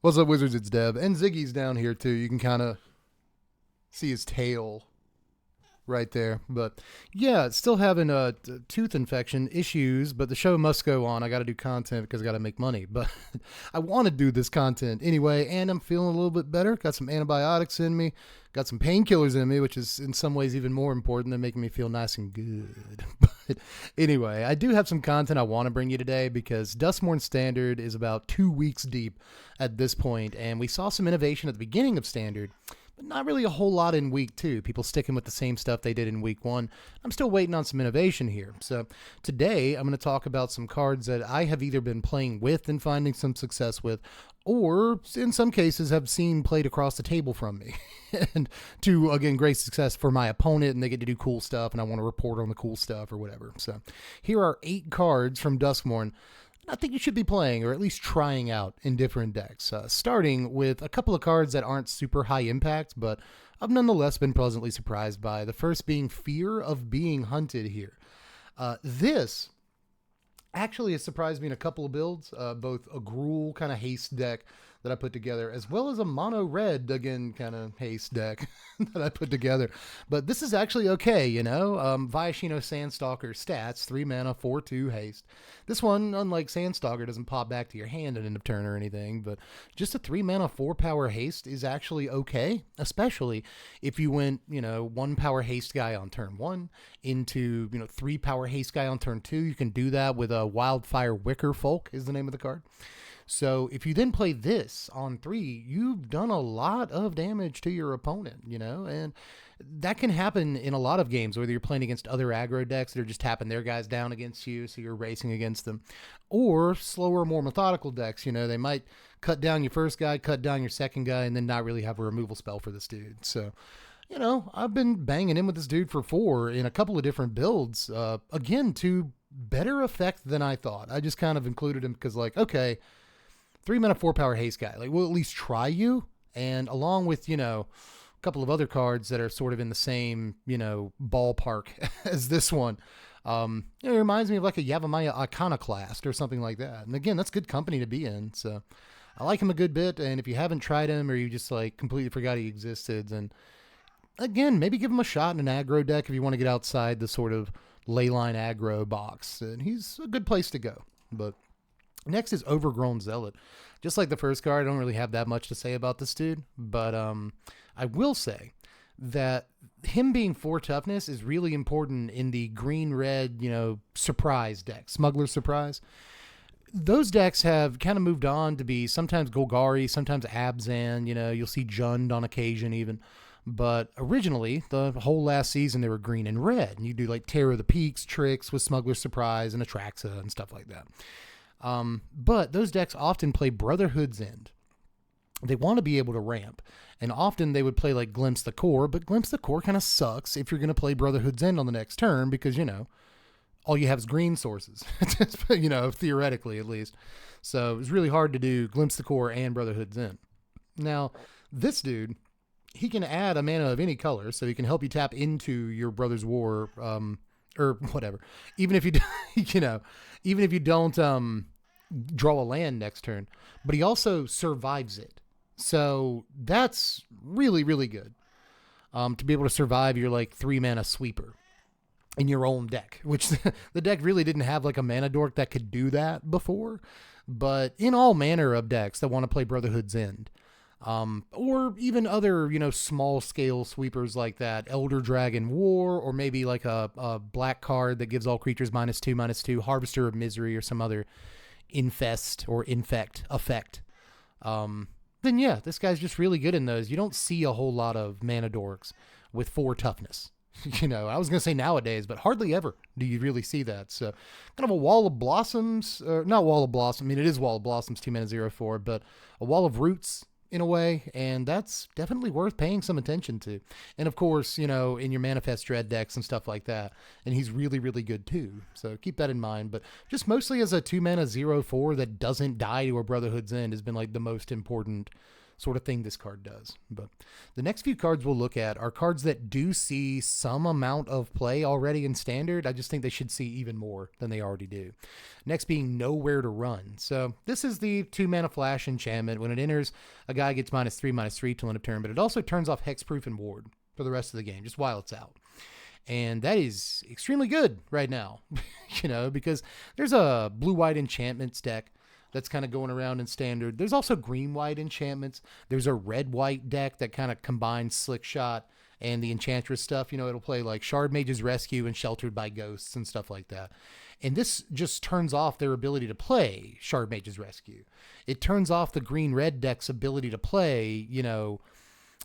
What's up, Wizards? It's Dev. And Ziggy's down here, too. You can kind of see his tail right there. But yeah, still having tooth infection issues, but the show must go on. I got to do content because I got to make money. But I want to do this content anyway, and I'm feeling a little bit better. Got some antibiotics in me, got some painkillers in me, which is in some ways even more important than making me feel nice and good. But anyway, I do have some content I want to bring you today because Duskmourn Standard is about 2 weeks deep at this point, and we saw some innovation at the beginning of Standard, but not really a whole lot in week 2. People sticking with the same stuff they did in week 1. I'm still waiting on some innovation here. So today I'm going to talk about some cards that I have either been playing with and finding some success with, or in some cases have seen played across the table from me. And to, again, great success for my opponent, and they get to do cool stuff, and I want to report on the cool stuff or whatever. So here are 8 cards from Duskmourn I think you should be playing, or at least trying out in different decks, starting with a couple of cards that aren't super high impact, but I've nonetheless been pleasantly surprised by. The first being Fear of Being Hunted here. This actually has surprised me in a couple of builds, both a Gruul kind of haste deck that I put together, as well as a mono red, again, kind of haste deck that I put together. But this is actually okay, you know. Viashino Sandstalker stats, 3 mana, 4/2 haste. This one, unlike Sandstalker, doesn't pop back to your hand at end of turn or anything, but just a 3 mana, 4 power haste is actually okay, especially if you went, 1 power haste guy on turn 1 into, 3 power haste guy on turn 2. You can do that with a Wildfire Wicker Folk is the name of the card. So if you then play this on 3, you've done a lot of damage to your opponent, and that can happen in a lot of games, whether you're playing against other aggro decks that are just tapping their guys down against you, so you're racing against them, or slower, more methodical decks. They might cut down your first guy, cut down your second guy, and then not really have a removal spell for this dude. So, I've been banging in with this dude for 4 in a couple of different builds, again, to better effect than I thought. I just kind of included him because, okay, 3 mana, 4 power haste guy. We'll at least try you. And along with, a couple of other cards that are sort of in the same, ballpark as this one. It reminds me of like a Yavimaya Iconoclast or something like that. And again, that's good company to be in. So I like him a good bit. And if you haven't tried him or you just completely forgot he existed, then again, maybe give him a shot in an aggro deck if you want to get outside the sort of leyline aggro box. And he's a good place to go. But next is Overgrown Zealot. Just like the first card, I don't really have that much to say about this dude, but I will say that him being 4 toughness is really important in the green-red, surprise deck, Smuggler Surprise. Those decks have kind of moved on to be sometimes Golgari, sometimes Abzan, you'll see Jund on occasion even. But originally, the whole last season, they were green and red, and you do Terror of the Peaks tricks with Smuggler Surprise and Atraxa and stuff like that. But those decks often play Brotherhood's End. They want to be able to ramp, and often they would play Glimpse the Core, but Glimpse the Core kind of sucks if you're going to play Brotherhood's End on the next turn because, all you have is green sources, theoretically at least. So it's really hard to do Glimpse the Core and Brotherhood's End. Now, this dude, he can add a mana of any color, so he can help you tap into your Brother's War, or whatever. Even if you, even if you don't draw a land next turn, but he also survives it. So that's really, really good. To be able to survive your 3 mana sweeper in your own deck, which the deck really didn't have a mana dork that could do that before. But in all manner of decks that want to play Brotherhood's End, or even other, small scale sweepers like that, Elder Dragon War, or maybe a black card that gives all creatures -2/-2, Harvester of Misery, or some other infest or infect effect. Then yeah, this guy's just really good in those. You don't see a whole lot of mana dorks with 4 toughness. I was going to say nowadays, but hardly ever do you really see that. So kind of a Wall of Blossoms, not Wall of Blossoms. I mean, it is Wall of Blossoms, 2 mana, 0/4, but a Wall of Roots in a way, and that's definitely worth paying some attention to. And of course, in your Manifest Dread decks and stuff like that, and he's really, really good too. So keep that in mind, but just mostly as a 2 mana 0/4 that doesn't die to a Brotherhood's End has been the most important sort of thing this card does. But the next few cards we'll look at are cards that do see some amount of play already in Standard. I just think they should see even more than they already do. Next being Nowhere to Run. So this is the 2-mana flash enchantment. When it enters, a guy gets -3/-3 till end of turn, but it also turns off Hexproof and Ward for the rest of the game, just while it's out. And that is extremely good right now, because there's a blue-white enchantments deck that's kind of going around in Standard. There's also green-white enchantments. There's a red-white deck that kind of combines Slick Shot and the Enchantress stuff. It'll play like Shard Mage's Rescue and Sheltered by Ghosts and stuff like that. And this just turns off their ability to play Shard Mage's Rescue. It turns off the green-red deck's ability to play,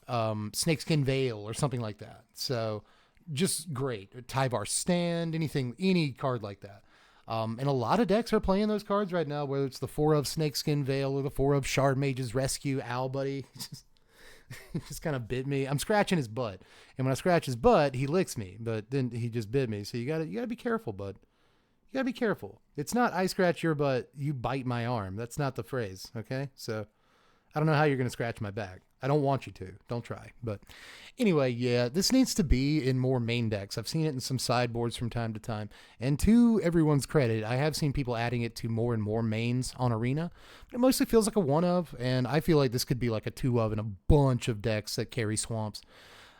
Snakeskin Veil or something like that. So just great. Tyvar Stand, any card like that. And a lot of decks are playing those cards right now, whether it's the 4 of Snakeskin Veil or the 4 of Shard Mage's Rescue. Owl Buddy just kind of bit me. I'm scratching his butt, and when I scratch his butt, he licks me, but then he just bit me. So you gotta be careful, bud. You gotta be careful. It's not I scratch your butt, you bite my arm. That's not the phrase, okay? So I don't know how you're gonna scratch my back. I don't want you to. Don't try. But anyway, yeah, this needs to be in more main decks. I've seen it in some sideboards from time to time. And to everyone's credit, I have seen people adding it to more and more mains on Arena. But it mostly feels like a 1 of, and I feel like this could be like a 2 of in a bunch of decks that carry swamps.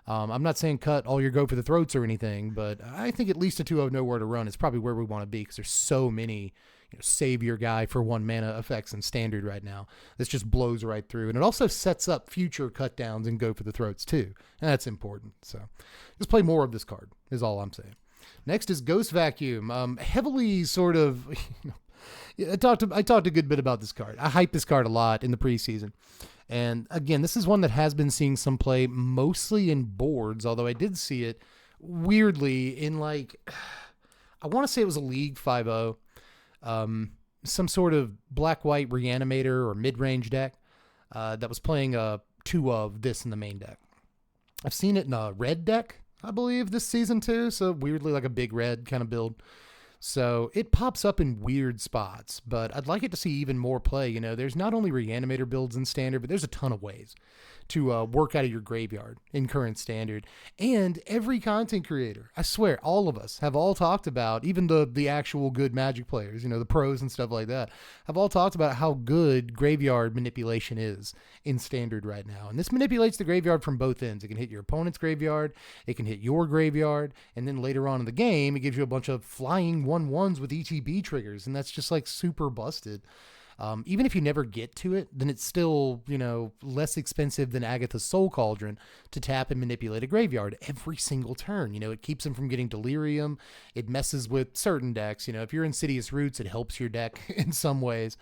I'm not saying cut all your Go for the Throats or anything, but I think at least a 2 of Nowhere to Run is probably where we want to be, because there's so many save your guy for 1 mana effects in Standard right now. This just blows right through. And it also sets up future cut downs and Go for the Throats too. And that's important. So just play more of this card is all I'm saying. Next is Ghost Vacuum. Heavily sort of, I talked a good bit about this card. I hyped this card a lot in the preseason. And again, this is one that has been seeing some play mostly in boards, although I did see it weirdly in I want to say it was a League 5-0. Some sort of black-white reanimator or mid-range deck that was playing a 2 of this in the main deck. I've seen it in a red deck, I believe, this season too, so weirdly like a big red kind of build. So it pops up in weird spots, but I'd like it to see even more play. There's not only reanimator builds in Standard, but there's a ton of ways to work out of your graveyard in current Standard. And every content creator, I swear, all of us have all talked about, even the actual good Magic players, the pros and stuff like that, have all talked about how good graveyard manipulation is in Standard right now. And this manipulates the graveyard from both ends. It can hit your opponent's graveyard, it can hit your graveyard, and then later on in the game, it gives you a bunch of flying 1/1s with ETB triggers, and that's just super busted. Even if you never get to it, then it's still, less expensive than Agatha's Soul Cauldron to tap and manipulate a graveyard every single turn. It keeps them from getting Delirium. It messes with certain decks. If you're Insidious Roots, it helps your deck in some ways.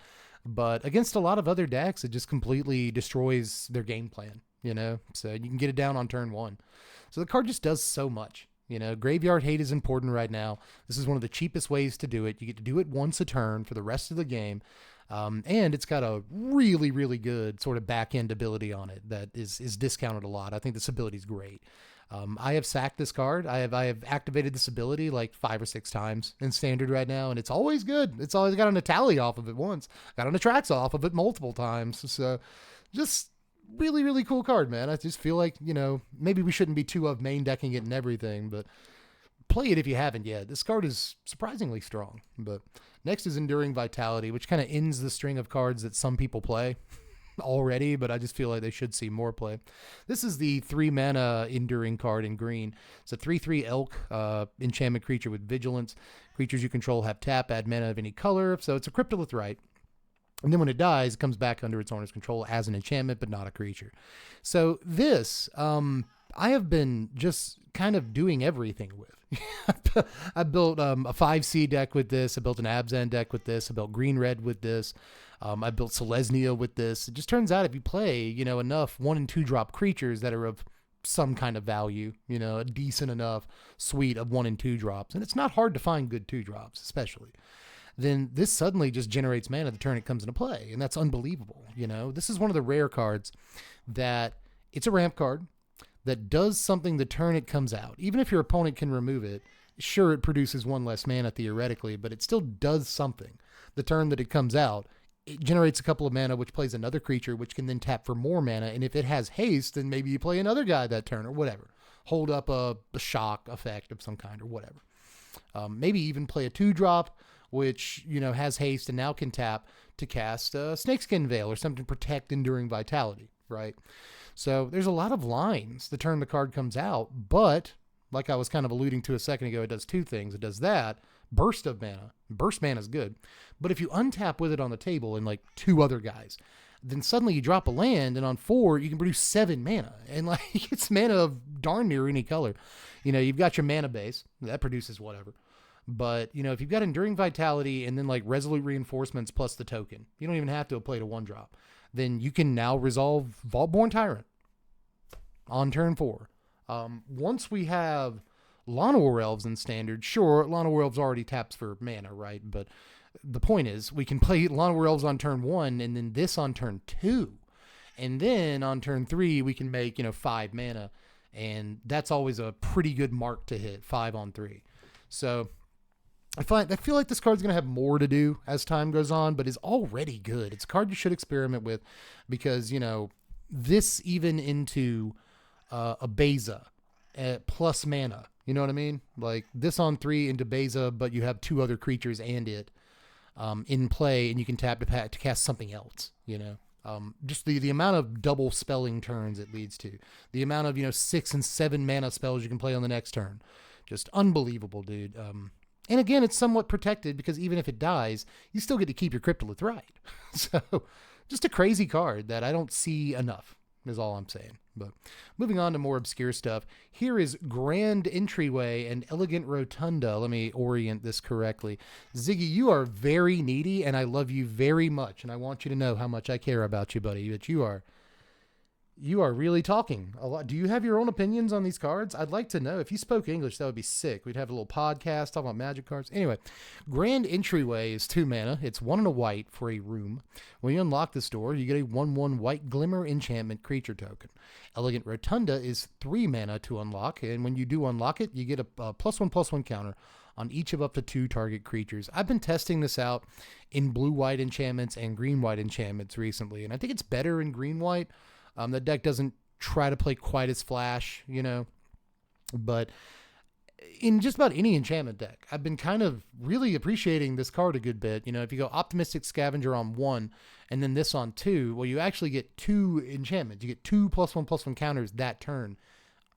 But against a lot of other decks, it just completely destroys their game plan, So you can get it down on turn 1. So the card just does so much. Graveyard hate is important right now. This is one of the cheapest ways to do it. You get to do it once a turn for the rest of the game. And it's got a really, really good sort of back-end ability on it that is discounted a lot. I think this ability is great. I have sacked this card. I have activated this ability 5 or 6 times in Standard right now, and it's always good. It's always got an Atali off of it once. Got an Atrax off of it multiple times. So just really, really cool card, man. I just feel like, maybe we shouldn't be 2 of main decking it and everything, but play it if you haven't yet. This card is surprisingly strong. But next is Enduring Vitality, which kind of ends the string of cards that some people play already, but I just feel like they should see more play. This is the 3 mana Enduring card in green. It's a 3/3 elk enchantment creature with vigilance. Creatures you control have tap, add mana of any color. So it's a Cryptolith Right. And then when it dies, it comes back under its owner's control as an enchantment, but not a creature. So this, I have been just kind of doing everything with. I built a 5C deck with this. I built an Abzan deck with this. I built green-red with this. I built Selesnya with this. It just turns out if you play, enough 1 and 2 drop creatures that are of some kind of value, a decent enough suite of 1 and 2 drops, and it's not hard to find good 2 drops, especially, then this suddenly just generates mana the turn it comes into play, and that's unbelievable. This is one of the rare cards that it's a ramp card that does something the turn it comes out. Even if your opponent can remove it, sure, it produces 1 less mana theoretically, but it still does something the turn that it comes out, it generates a couple of mana, which plays another creature, which can then tap for more mana. And if it has haste, then maybe you play another guy that turn or whatever. Hold up a shock effect of some kind or whatever. Maybe even play a 2-drop, which, has haste and now can tap to cast Snakeskin Veil or something to protect Enduring Vitality, right? So there's a lot of lines the turn the card comes out, but like I was kind of alluding to a second ago, it does two things. It does that, burst of mana. Burst mana is good. But if you untap with it on the table and like 2 other guys, then suddenly you drop a land, and on 4, you can produce 7 mana. And like it's mana of darn near any color. You've got your mana base. That produces whatever. But, if you've got Enduring Vitality and then like Resolute Reinforcements plus the token, you don't even have to play to 1-drop. Then you can now resolve Vaultborn Tyrant on turn 4. Once we have Llanowar Elves in Standard, sure, Llanowar Elves already taps for mana, right? But the point is, we can play Llanowar Elves on turn 1 and then this on turn 2. And then on turn 3, we can make, 5 mana. And that's always a pretty good mark to hit, 5 on 3. So I feel like this card's going to have more to do as time goes on, but is already good. It's a card you should experiment with because, this even into a Beza plus mana. You know what I mean? Like this on 3 into Beza, but you have 2 other creatures and it in play, and you can tap to cast something else, just the amount of double spelling turns it leads to, the amount of, 6 and 7 mana spells you can play on the next turn. Just unbelievable, dude. And again, it's somewhat protected because even if it dies, you still get to keep your Cryptolith right. So just a crazy card that I don't see enough is all I'm saying. But moving on to more obscure stuff, here is Grand Entryway and Elegant Rotunda. Let me orient this correctly. Ziggy, you are very needy, and I love you very much, and I want you to know how much I care about you, buddy. But you are really talking a lot. Do you have your own opinions on these cards? I'd like to know. If you spoke English, that would be sick. We'd have a little podcast talking about Magic cards. Anyway, Grand Entryway is 2 mana. It's 1 and a white for a room. When you unlock this door, you get a 1/1 white Glimmer enchantment creature token. Elegant Rotunda is 3 mana to unlock, and when you do unlock it, you get a +1/+1 counter on each of up to 2 target creatures. I've been testing this out in blue-white enchantments and green-white enchantments recently, and I think it's better in green-white. The deck doesn't try to play quite as flash, but in just about any enchantment deck, I've been kind of really appreciating this card a good bit. If you go Optimistic Scavenger on 1 and then this on 2, well, you actually get 2 enchantments. You get 2 +1/+1 counters that turn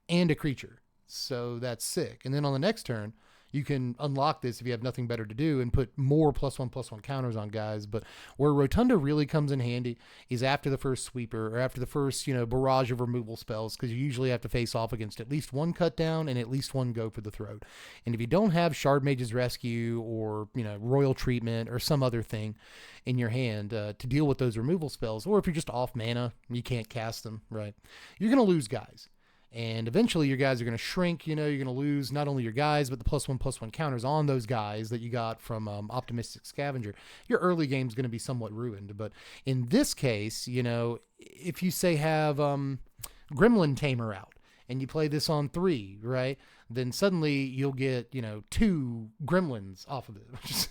and a creature. So that's sick. And then on the next turn, you can unlock this if you have nothing better to do and put more +1/+1 counters on guys. But where Rotunda really comes in handy is after the first sweeper or after the first, barrage of removal spells, because you usually have to face off against at least 1 cut down and at least 1 go for the throat. And if you don't have Shard Mage's Rescue or, Royal Treatment or some other thing in your hand to deal with those removal spells, or if you're just off mana, you can't cast them, right? You're going to lose guys. And eventually your guys are going to shrink. You're going to lose not only your guys, but the +1/+1 counters on those guys that you got from Optimistic Scavenger. Your early game is going to be somewhat ruined. But in this case, if you say have Gremlin Tamer out and you play this on 3, right, then suddenly you'll get, 2 gremlins off of it, which is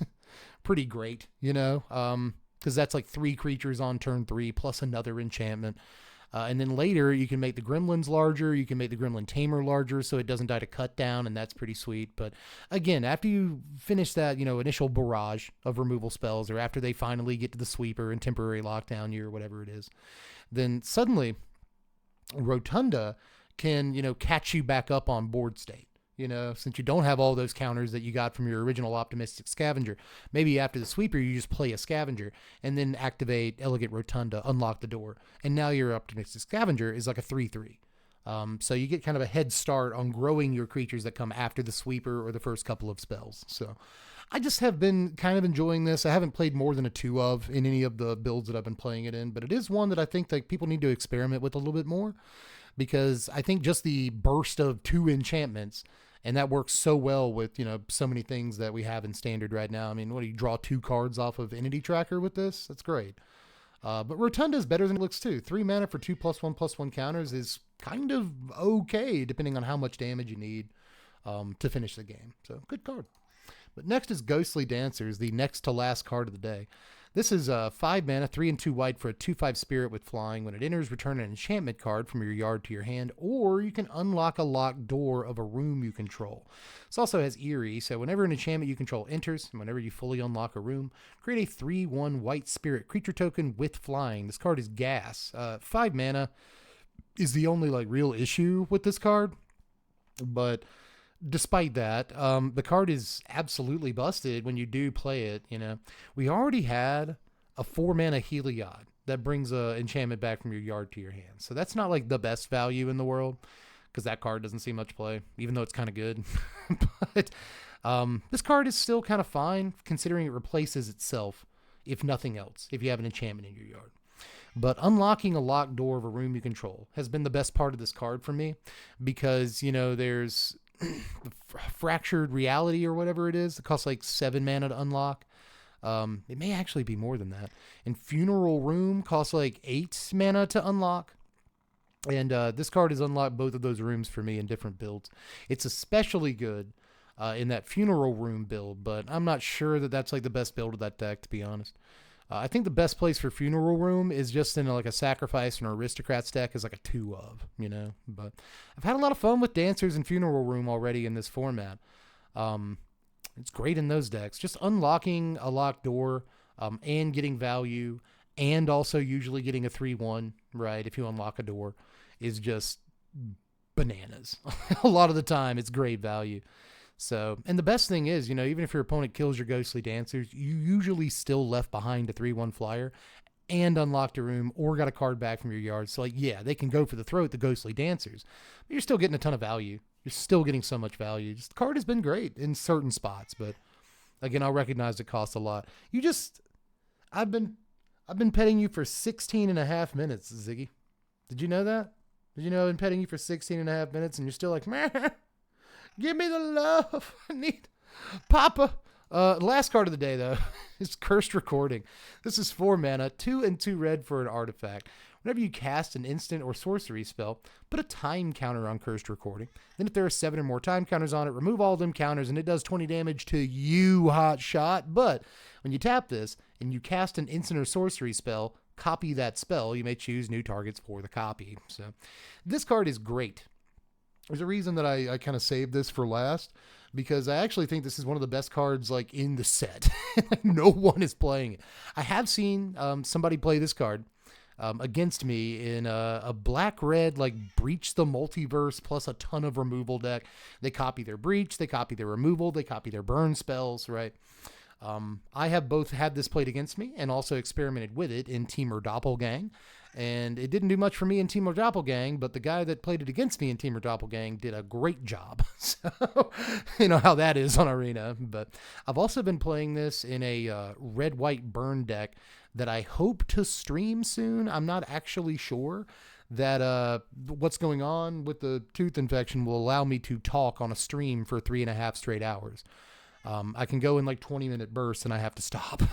pretty great, because that's like 3 creatures on turn 3 plus another enchantment. And then later, you can make the gremlins larger. You can make the gremlin tamer larger so it doesn't die to cut down, and that's pretty sweet. But again, after you finish that, initial barrage of removal spells, or after they finally get to the sweeper and temporary lockdown you or whatever it is, then suddenly Rotunda can, catch you back up on board state. Since you don't have all those counters that you got from your original Optimistic Scavenger, maybe after the sweeper, you just play a Scavenger and then activate Elegant Rotunda, unlock the door. And now your Optimistic Scavenger is like a 3/3. So you get kind of a head start on growing your creatures that come after the sweeper or the first couple of spells. So I just have been kind of enjoying this. I haven't played more than a 2 of in any of the builds that I've been playing it in, but it is one that I think that people need to experiment with a little bit more, because I think just the burst of 2 enchantments, and that works so well with, so many things that we have in Standard right now. I mean, what do you draw 2 cards off of Entity Tracker with this? That's great. But Rotunda is better than it looks too. 3 mana for 2 +1/+1 counters is kind of okay, depending on how much damage you need to finish the game. So good card. But next is Ghostly Dancers, the next to last card of the day. This is 5 mana, 3 and 2 white for a 2/5 spirit with flying. When it enters, return an enchantment card from your yard to your hand, or you can unlock a locked door of a room you control. This also has Eerie, so whenever an enchantment you control enters, and whenever you fully unlock a room, create a 3/1 white spirit creature token with flying. This card is gas. 5 mana is the only like real issue with this card, but despite that, the card is absolutely busted when you do play it. You know, we already had a 4 mana Heliod that brings a enchantment back from your yard to your hand. So that's not like the best value in the world because that card doesn't see much play, even though it's kind of good. But this card is still kind of fine considering it replaces itself, if nothing else, if you have an enchantment in your yard. But unlocking a locked door of a room you control has been the best part of this card for me because, you know, there's Fractured Reality or whatever it is. It costs like 7 mana to unlock. It may actually be more than that. And Funeral Room costs like 8 mana to unlock. And this card has unlocked both of those rooms for me in different builds. It's especially good in that Funeral Room build, but I'm not sure that that's like the best build of that deck, to be honest. I think the best place for Funeral Room is just in like a Sacrifice and Aristocrats deck is like a 2 of, you know. But I've had a lot of fun with Dancers and Funeral Room already in this format. It's great in those decks. Just unlocking a locked door and getting value and also usually getting a 3/1, right, if you unlock a door is just bananas. A lot of the time it's great value. So, and the best thing is, you know, even if your opponent kills your Ghostly Dancers, you usually still left behind a 3/1 flyer and unlocked a room or got a card back from your yard. So, like, yeah, they can go for the throat, the Ghostly Dancers, but you're still getting a ton of value. You're still getting so much value. Just the card has been great in certain spots, but again, I'll recognize it costs a lot. I've been petting you for 16 and a half minutes, Ziggy. Did you know that? Did you know I've been petting you for 16 and a half minutes and you're still like, meh? Give me the love. I need Papa. Last card of the day, though, is Cursed Recording. This is 4 mana, 2 and 2 red for an artifact. Whenever you cast an instant or sorcery spell, put a time counter on Cursed Recording. Then if there are 7 or more time counters on it, remove all them counters, and it does 20 damage to you, hot shot. But when you tap this and you cast an instant or sorcery spell, copy that spell. You may choose new targets for the copy. So this card is great. There's a reason that I kind of saved this for last because I actually think this is one of the best cards like in the set. Like no one is playing it. I have seen somebody play this card against me in a black-red like Breach the Multiverse plus a ton of removal deck. They copy their Breach, they copy their removal, they copy their burn spells, right? I have both had this played against me and also experimented with it in Teamer Doppelgang. And it didn't do much for me in Teamer Doppelgang, but the guy that played it against me in Teamer Doppelgang did a great job. So, you know how that is on Arena. But I've also been playing this in a red-white burn deck that I hope to stream soon. I'm not actually sure that what's going on with the tooth infection will allow me to talk on a stream for 3.5 straight hours. I can go in like 20-minute bursts and I have to stop.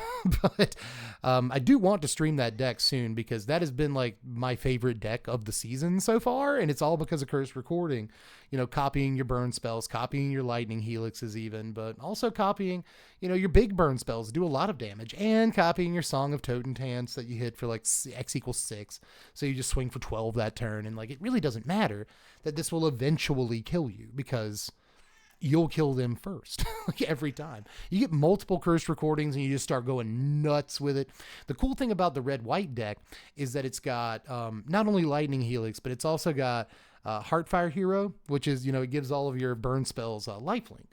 But I do want to stream that deck soon because that has been like my favorite deck of the season so far. And it's all because of Cursed Recording, you know, copying your burn spells, copying your lightning helixes even, but also copying, you know, your big burn spells do a lot of damage and copying your Song of Totentans that you hit for like X equals 6. So you just swing for 12 that turn. And like, it really doesn't matter that this will eventually kill you because you'll kill them first. Like every time you get multiple Cursed Recordings and you just start going nuts with it. The cool thing about the red-white deck is that it's got not only Lightning Helix, but it's also got Heartfire Hero, which is, you know, it gives all of your burn spells lifelink.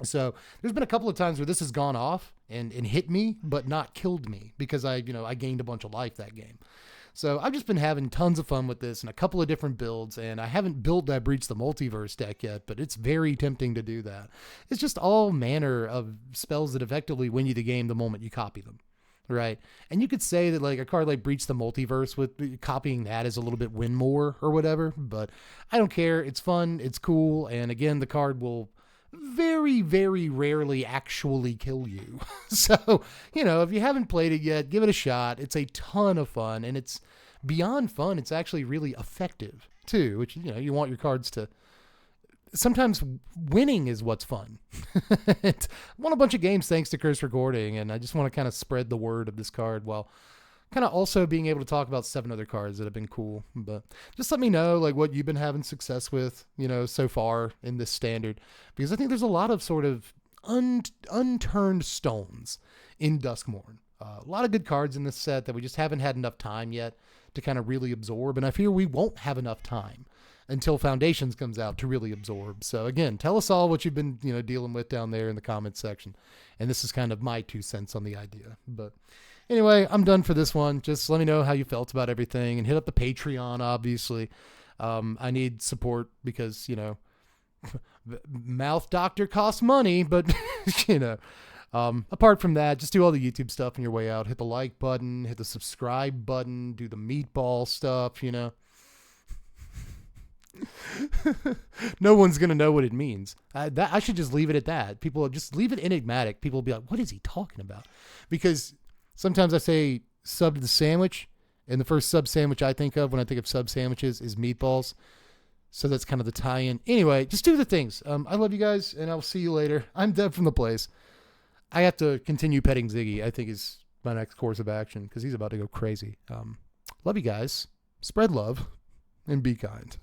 So there's been a couple of times where this has gone off and hit me, but not killed me because I gained a bunch of life that game. So I've just been having tons of fun with this and a couple of different builds, and I haven't built that Breach the Multiverse deck yet, but it's very tempting to do that. It's just all manner of spells that effectively win you the game the moment you copy them, right? And you could say that like a card like Breach the Multiverse with copying that is a little bit win more or whatever, but I don't care. It's fun. It's cool. And again, the card will very, very rarely actually kill you. So, you know, if you haven't played it yet, give it a shot. It's a ton of fun, and it's beyond fun. It's actually really effective too, which, you know, you want your cards to sometimes winning is what's fun. I won a bunch of games thanks to Curse Recording, and I just want to kind of spread the word of this card while kind of also being able to talk about 7 other cards that have been cool. But just let me know like what you've been having success with, so far in this standard, because I think there's a lot of sort of unturned stones in Duskmourn. A lot of good cards in this set that we just haven't had enough time yet to kind of really absorb, and I fear we won't have enough time until Foundations comes out to really absorb. So again, tell us all what you've been dealing with down there in the comments section, and this is kind of my 2 cents on the idea. But anyway, I'm done for this one. Just let me know how you felt about everything, and hit up the Patreon, obviously. I need support because mouth doctor costs money, but apart from that, just do all the YouTube stuff on your way out. Hit the like button, hit the subscribe button, do the meatball stuff, No one's going to know what it means. I should just leave it at that. People just leave it enigmatic. People will be like, what is he talking about? Because sometimes I say sub to the sandwich, and the first sub sandwich I think of when I think of sub sandwiches is meatballs. So that's kind of the tie-in. Anyway, just do the things. I love you guys, and I'll see you later. I'm Deb from the place. I have to continue petting Ziggy, I think, is my next course of action, because he's about to go crazy. Love you guys. Spread love, and be kind.